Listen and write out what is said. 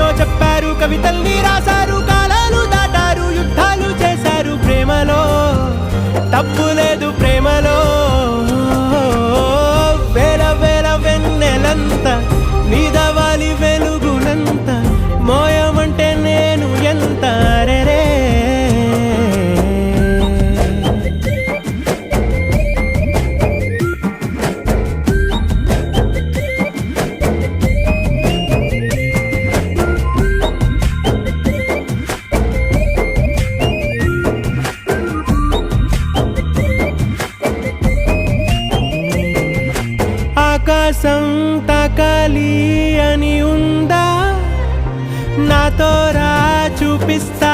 ఎన్నో చెప్పారు, కవితల్ని రాశారు, కాలాలు దాటారు, యుద్ధాలు చేశారు. ప్రేమలో తప్పు లేదు, ప్రేమలో వేల వేల వెన్నెలంత నీదవాలి వెలుగునంత మోయమంటే నేను ఎంత రే. ఆకాశం తాకాలి అని ఉందా, నాతో రా చూపిస్తా